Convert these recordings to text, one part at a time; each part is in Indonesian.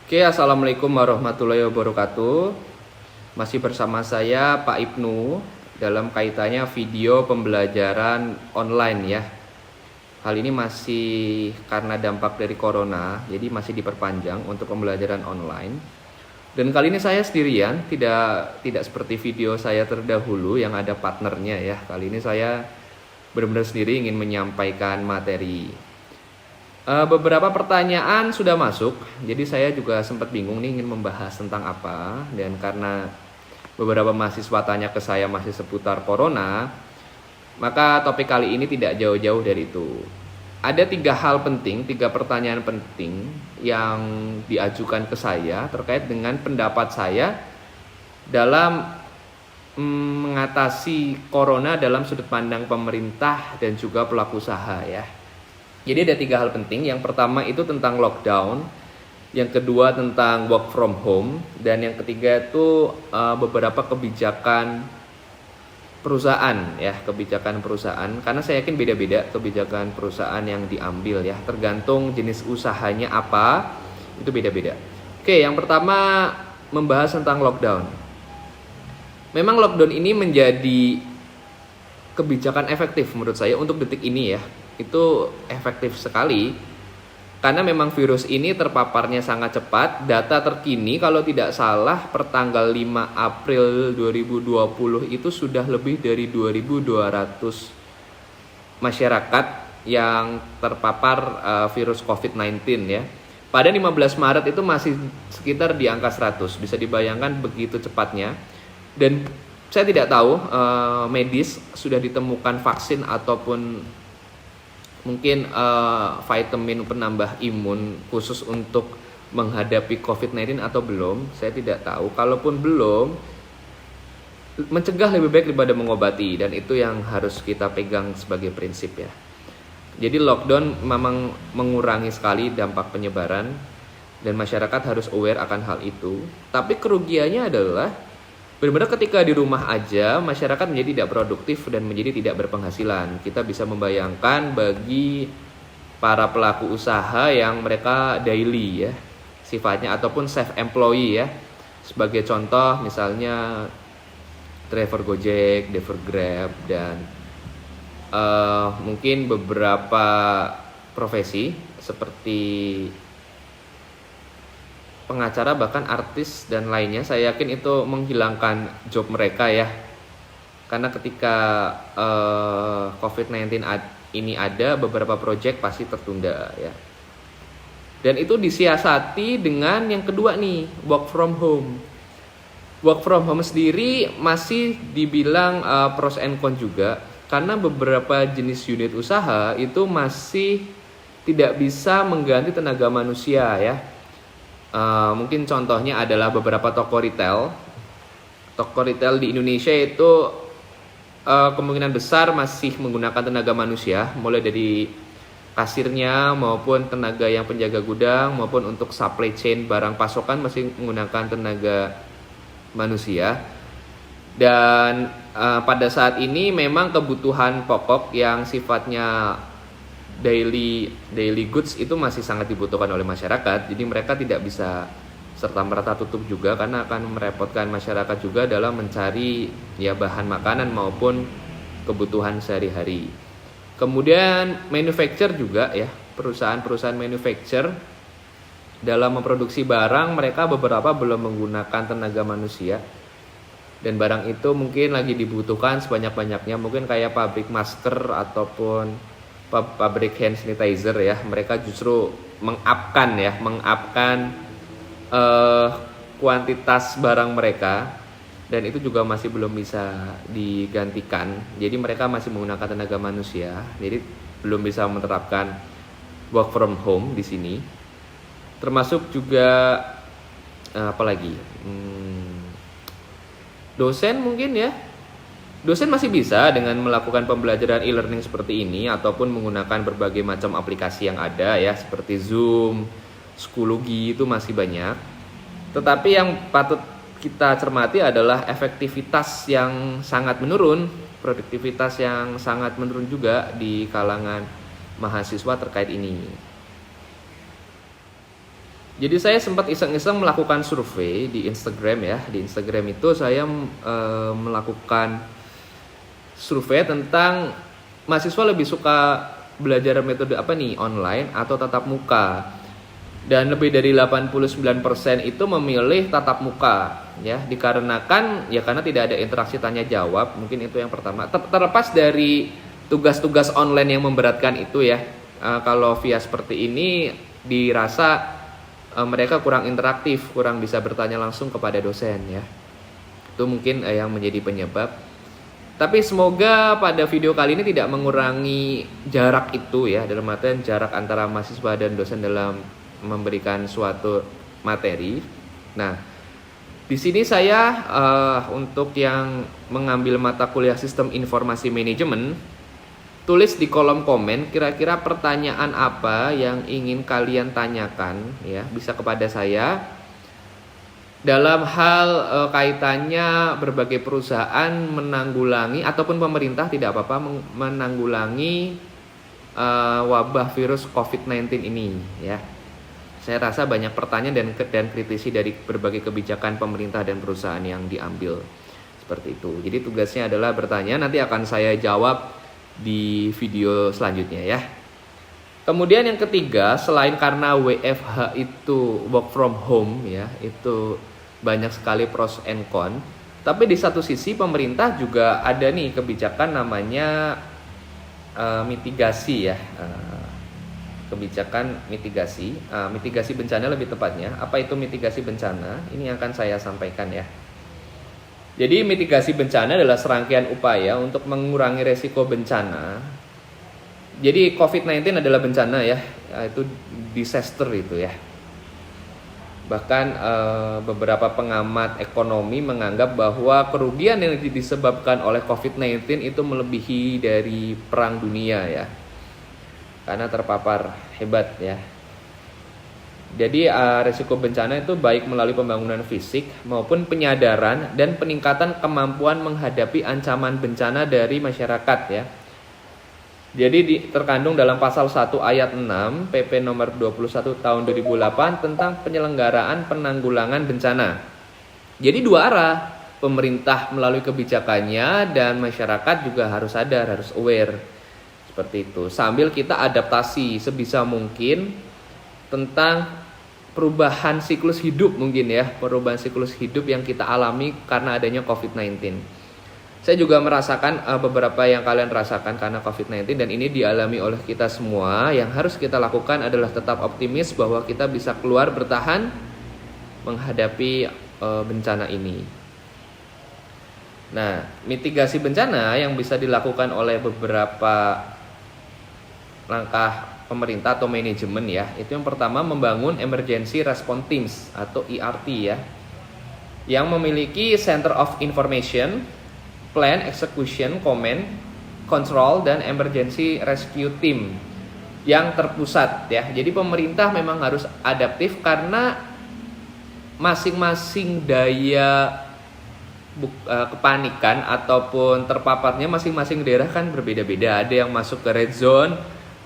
Oke, assalamualaikum warahmatullahi wabarakatuh. Masih bersama saya Pak Ibnu dalam kaitannya video pembelajaran online ya. Hal ini masih karena dampak dari corona, jadi masih diperpanjang untuk pembelajaran online. Dan kali ini saya sendirian, tidak seperti video saya terdahulu yang ada partnernya ya. Kali ini saya benar-benar sendiri ingin menyampaikan materi. Beberapa pertanyaan sudah masuk, jadi saya juga sempat bingung nih ingin membahas tentang apa. Dan karena beberapa mahasiswa tanya ke saya masih seputar corona, maka topik kali ini tidak jauh-jauh dari itu. Ada 3 pertanyaan penting yang diajukan ke saya terkait dengan pendapat saya dalam mengatasi corona dalam sudut pandang pemerintah dan juga pelaku usaha ya. Jadi ada 3 hal penting. Yang pertama itu tentang lockdown, yang kedua tentang work from home, dan yang ketiga itu beberapa kebijakan perusahaan ya, kebijakan perusahaan. Karena saya yakin beda-beda kebijakan perusahaan yang diambil ya, tergantung jenis usahanya apa, itu beda-beda. Oke, yang pertama membahas tentang lockdown. Memang lockdown ini menjadi kebijakan efektif menurut saya untuk detik ini ya. Itu efektif sekali karena memang virus ini terpaparnya sangat cepat. Data terkini kalau tidak salah pertanggal 5 April 2020 itu sudah lebih dari 2.200 masyarakat yang terpapar virus COVID-19 ya. Pada 15 Maret itu masih sekitar di angka 100. Bisa dibayangkan begitu cepatnya. Dan saya tidak tahu medis sudah ditemukan vaksin ataupun mungkin vitamin penambah imun khusus untuk menghadapi COVID-19 atau belum, saya tidak tahu. Kalaupun belum, mencegah lebih baik daripada mengobati, dan itu yang harus kita pegang sebagai prinsip ya. Jadi lockdown memang mengurangi sekali dampak penyebaran dan masyarakat harus aware akan hal itu. Tapi kerugiannya adalah benar-benar ketika di rumah aja masyarakat menjadi tidak produktif dan menjadi tidak berpenghasilan. Kita bisa membayangkan bagi para pelaku usaha yang mereka daily ya sifatnya ataupun self employee ya. Sebagai contoh misalnya driver Gojek, driver Grab, dan mungkin beberapa profesi seperti pengacara, bahkan artis dan lainnya. Saya yakin itu menghilangkan job mereka ya. Karena ketika COVID-19 ini ada, beberapa project pasti tertunda ya. Dan itu disiasati dengan yang kedua nih, work from home. Work from home sendiri masih dibilang pros and cons juga. Karena beberapa jenis unit usaha itu masih tidak bisa mengganti tenaga manusia ya. Mungkin contohnya adalah beberapa toko retail. Toko retail di Indonesia itu kemungkinan besar masih menggunakan tenaga manusia, mulai dari kasirnya maupun tenaga yang penjaga gudang maupun untuk supply chain barang pasokan masih menggunakan tenaga manusia. Dan pada saat ini memang kebutuhan pokok yang sifatnya daily goods itu masih sangat dibutuhkan oleh masyarakat. Jadi mereka tidak bisa serta-merta tutup juga karena akan merepotkan masyarakat juga dalam mencari ya bahan makanan maupun kebutuhan sehari-hari. Kemudian manufacture juga ya, perusahaan-perusahaan manufacture dalam memproduksi barang mereka beberapa belum menggunakan tenaga manusia. Dan barang itu mungkin lagi dibutuhkan sebanyak-banyaknya, mungkin kayak pabrik masker ataupun pabrik hand sanitizer ya. Mereka justru mengupkan kuantitas barang mereka, dan itu juga masih belum bisa digantikan. Jadi mereka masih menggunakan tenaga manusia. Jadi belum bisa menerapkan work from home di sini. Termasuk juga apalagi dosen mungkin ya. Dosen masih bisa dengan melakukan pembelajaran e-learning seperti ini ataupun menggunakan berbagai macam aplikasi yang ada ya, seperti Zoom, Schoology, itu masih banyak. Tetapi yang patut kita cermati adalah efektivitas yang sangat menurun, produktivitas yang sangat menurun juga di kalangan mahasiswa terkait ini. Jadi saya sempat iseng-iseng melakukan survei di Instagram ya. Di Instagram itu saya melakukan survei tentang mahasiswa lebih suka belajar metode apa nih, online atau tatap muka. Dan lebih dari 89% itu memilih tatap muka ya, dikarenakan ya karena tidak ada interaksi tanya jawab. Mungkin itu yang pertama. Terlepas dari tugas-tugas online yang memberatkan itu ya. Kalau via seperti ini dirasa mereka kurang interaktif, kurang bisa bertanya langsung kepada dosen ya. Itu mungkin yang menjadi penyebab. Tapi semoga pada video kali ini tidak mengurangi jarak itu ya, dalam artian jarak antara mahasiswa dan dosen dalam memberikan suatu materi. Nah, di sini saya untuk yang mengambil mata kuliah Sistem Informasi Manajemen, tulis di kolom komen kira-kira pertanyaan apa yang ingin kalian tanyakan ya, bisa kepada saya dalam hal kaitannya berbagai perusahaan menanggulangi ataupun pemerintah tidak apa-apa menanggulangi wabah virus COVID-19 ini ya. Saya rasa banyak pertanyaan dan kritisi dari berbagai kebijakan pemerintah dan perusahaan yang diambil seperti itu. Jadi tugasnya adalah bertanya, nanti akan saya jawab di video selanjutnya ya. Kemudian yang ketiga, selain karena WFH itu work from home ya, itu banyak sekali pros and con. Tapi di satu sisi pemerintah juga ada nih kebijakan namanya mitigasi ya, kebijakan mitigasi bencana lebih tepatnya. Apa itu mitigasi bencana? Ini yang akan saya sampaikan ya. Jadi mitigasi bencana adalah serangkaian upaya untuk mengurangi resiko bencana. Jadi COVID-19 adalah bencana ya, itu disaster itu ya. Bahkan beberapa pengamat ekonomi menganggap bahwa kerugian yang disebabkan oleh COVID-19 itu melebihi dari perang dunia ya. Karena terpapar hebat ya. Jadi resiko bencana itu baik melalui pembangunan fisik maupun penyadaran dan peningkatan kemampuan menghadapi ancaman bencana dari masyarakat ya. Jadi terkandung dalam pasal 1 ayat 6 PP nomor 21 tahun 2008 tentang penyelenggaraan penanggulangan bencana. Jadi dua arah, pemerintah melalui kebijakannya dan masyarakat juga harus sadar, harus aware. Seperti itu. Sambil kita adaptasi sebisa mungkin tentang perubahan siklus hidup mungkin ya, perubahan siklus hidup yang kita alami karena adanya COVID-19. Saya juga merasakan beberapa yang kalian rasakan karena COVID-19 dan ini dialami oleh kita semua. Yang harus kita lakukan adalah tetap optimis bahwa kita bisa keluar bertahan menghadapi bencana ini. Nah, mitigasi bencana yang bisa dilakukan oleh beberapa langkah pemerintah atau manajemen ya, itu yang pertama membangun Emergency Response Teams atau ERT ya, yang memiliki Center of Information, Plan, Execution, Command, Control, dan Emergency Rescue Team yang terpusat ya. Jadi pemerintah memang harus adaptif karena masing-masing daya kepanikan ataupun terpaparnya masing-masing daerah kan berbeda-beda. Ada yang masuk ke red zone,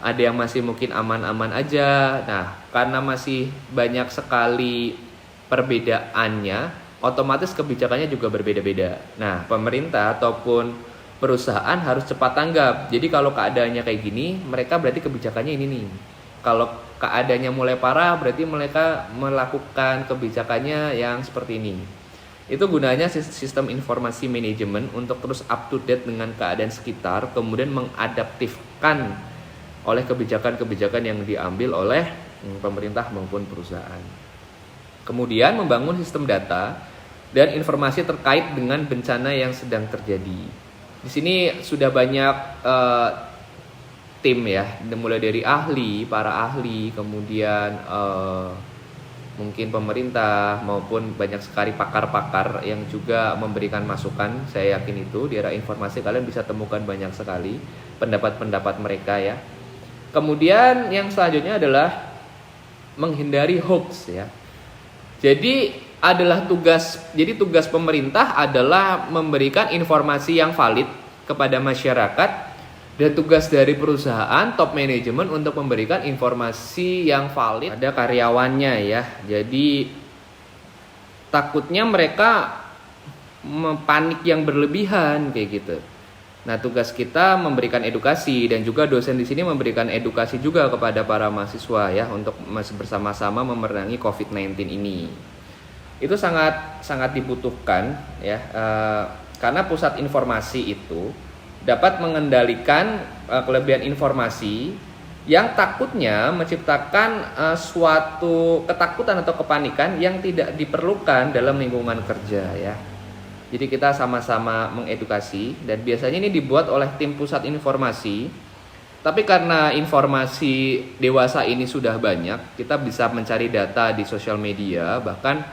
ada yang masih mungkin aman-aman aja. Nah, karena masih banyak sekali perbedaannya, otomatis kebijakannya juga berbeda-beda. Nah, pemerintah ataupun perusahaan harus cepat tanggap. Jadi kalau keadaannya kayak gini, mereka berarti kebijakannya ini nih. Kalau keadaannya mulai parah, berarti mereka melakukan kebijakannya yang seperti ini. Itu gunanya sistem informasi manajemen untuk terus up to date dengan keadaan sekitar, kemudian mengadaptifkan oleh kebijakan-kebijakan yang diambil oleh pemerintah maupun perusahaan. Kemudian membangun sistem data dan informasi terkait dengan bencana yang sedang terjadi. Di sini sudah banyak tim ya, mulai dari para ahli, kemudian mungkin pemerintah maupun banyak sekali pakar-pakar yang juga memberikan masukan. Saya yakin itu di era informasi kalian bisa temukan banyak sekali pendapat-pendapat mereka ya. Kemudian yang selanjutnya adalah menghindari hoax ya. Jadi tugas pemerintah adalah memberikan informasi yang valid kepada masyarakat Dan tugas dari perusahaan top management untuk memberikan informasi yang valid pada karyawannya ya. Jadi takutnya mereka panik yang berlebihan kayak gitu. Nah, tugas kita memberikan edukasi dan juga dosen di sini memberikan edukasi juga kepada para mahasiswa ya untuk bersama-sama memerangi COVID-19 ini. Itu sangat dibutuhkan ya, karena pusat informasi itu dapat mengendalikan kelebihan informasi yang takutnya menciptakan suatu ketakutan atau kepanikan yang tidak diperlukan dalam lingkungan kerja ya. Jadi kita sama-sama mengedukasi dan biasanya ini dibuat oleh tim pusat informasi. Tapi karena informasi dewasa ini sudah banyak, kita bisa mencari data di sosial media, bahkan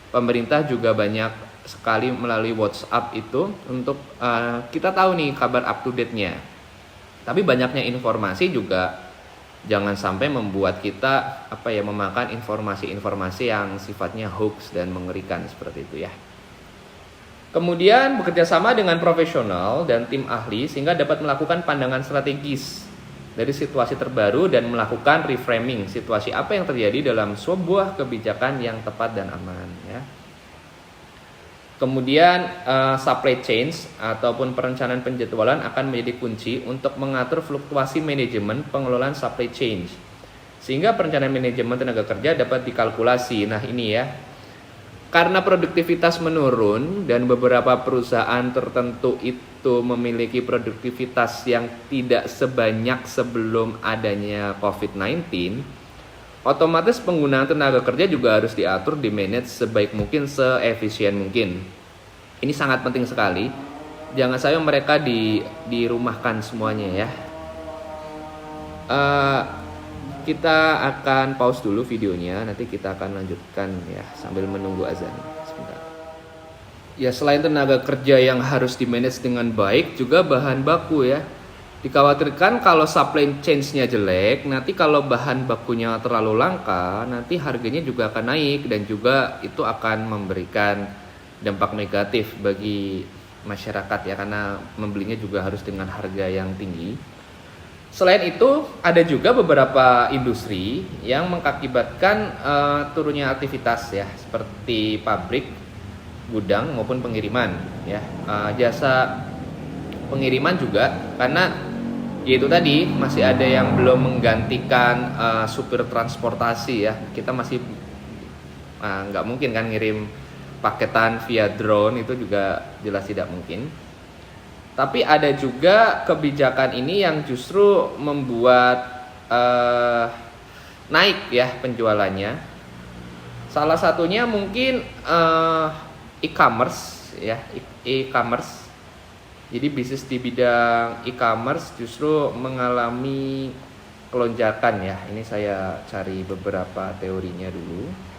pemerintah juga banyak sekali melalui WhatsApp itu untuk kita tahu nih kabar up to date-nya. Tapi banyaknya informasi juga jangan sampai membuat kita memakan informasi-informasi yang sifatnya hoax dan mengerikan seperti itu ya. Kemudian bekerja sama dengan profesional dan tim ahli sehingga dapat melakukan pandangan strategis dari situasi terbaru dan melakukan reframing situasi apa yang terjadi dalam sebuah kebijakan yang tepat dan aman ya. Kemudian supply chain ataupun perencanaan penjadwalan akan menjadi kunci untuk mengatur fluktuasi manajemen pengelolaan supply chain. Sehingga perencanaan manajemen tenaga kerja dapat dikalkulasi. Nah, ini ya. Karena produktivitas menurun dan beberapa perusahaan tertentu itu memiliki produktivitas yang tidak sebanyak sebelum adanya COVID-19, otomatis penggunaan tenaga kerja juga harus diatur, di-manage sebaik mungkin, seefisien mungkin. Ini sangat penting sekali. Jangan sampai mereka dirumahkan semuanya ya. Kita akan pause dulu videonya, nanti kita akan lanjutkan ya sambil menunggu azan. Sebentar. Ya, selain tenaga kerja yang harus di-manage dengan baik, juga bahan baku ya. Dikhawatirkan kalau supply chain-nya jelek, nanti kalau bahan bakunya terlalu langka, nanti harganya juga akan naik dan juga itu akan memberikan dampak negatif bagi masyarakat ya, karena membelinya juga harus dengan harga yang tinggi. Selain itu, ada juga beberapa industri yang mengakibatkan turunnya aktivitas ya, seperti pabrik, gudang maupun pengiriman ya. Jasa pengiriman juga, karena yaitu tadi masih ada yang belum menggantikan supir transportasi ya. Kita masih nggak mungkin kan ngirim paketan via drone, itu juga jelas tidak mungkin. Tapi ada juga kebijakan ini yang justru membuat naik ya penjualannya. Salah satunya mungkin e-commerce ya, e-commerce. Jadi bisnis di bidang e-commerce justru mengalami kelonjakan ya. Ini saya cari beberapa teorinya dulu.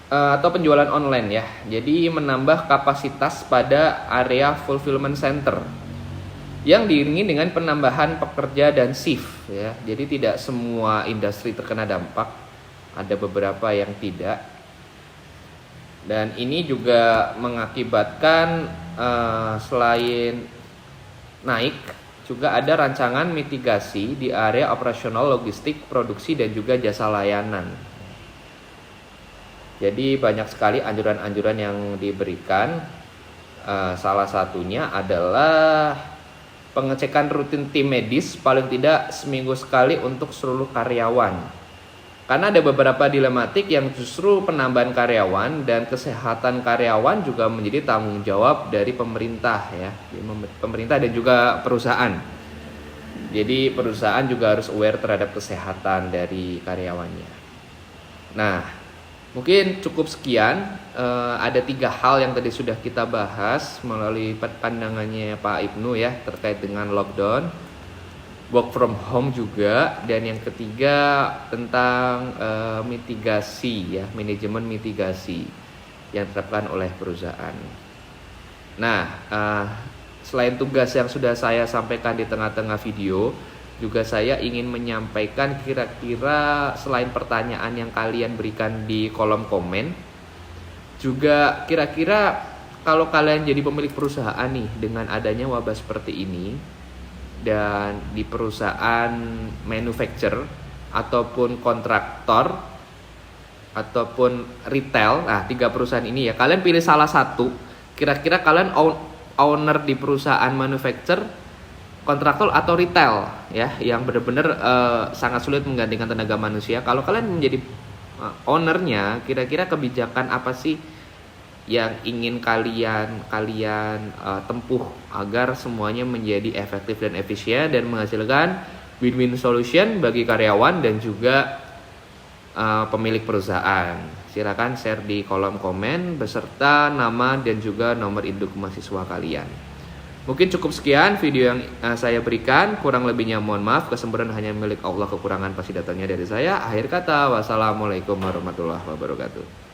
Atau penjualan online ya. Jadi menambah kapasitas pada area fulfillment center yang diiringi dengan penambahan pekerja dan shift ya. Jadi tidak semua industri terkena dampak, ada beberapa yang tidak. Dan ini juga mengakibatkan selain naik, juga ada rancangan mitigasi di area operasional, logistik, produksi dan juga jasa layanan. Jadi banyak sekali anjuran-anjuran yang diberikan. Salah satunya adalah pengecekan rutin tim medis paling tidak seminggu sekali untuk seluruh karyawan. Karena ada beberapa dilematik yang justru penambahan karyawan dan kesehatan karyawan juga menjadi tanggung jawab dari pemerintah ya. Pemerintah dan juga perusahaan. Jadi perusahaan juga harus aware terhadap kesehatan dari karyawannya. Nah, mungkin cukup sekian. Ada 3 hal yang tadi sudah kita bahas melalui pandangannya Pak Ibnu ya, terkait dengan lockdown, work from home juga, dan yang ketiga tentang mitigasi ya, manajemen mitigasi yang diterapkan oleh perusahaan. Nah, selain tugas yang sudah saya sampaikan di tengah-tengah video, juga saya ingin menyampaikan kira-kira selain pertanyaan yang kalian berikan di kolom komen, juga kira-kira kalau kalian jadi pemilik perusahaan nih dengan adanya wabah seperti ini, dan di perusahaan manufacturer ataupun kontraktor ataupun retail, nah 3 perusahaan ini ya, kalian pilih salah satu. Kira-kira kalian owner di perusahaan manufacturer, kontraktor atau retail ya, yang benar-benar sangat sulit menggantikan tenaga manusia. Kalau kalian menjadi ownernya, kira-kira kebijakan apa sih yang ingin kalian tempuh agar semuanya menjadi efektif dan efisien dan menghasilkan win-win solution bagi karyawan dan juga pemilik perusahaan? Silakan share di kolom komen beserta nama dan juga nomor induk mahasiswa kalian. Mungkin cukup sekian video yang saya berikan. Kurang lebihnya mohon maaf. Kesempurnaan hanya milik Allah, kekurangan pasti datangnya dari saya. Akhir kata, wassalamualaikum warahmatullahi wabarakatuh.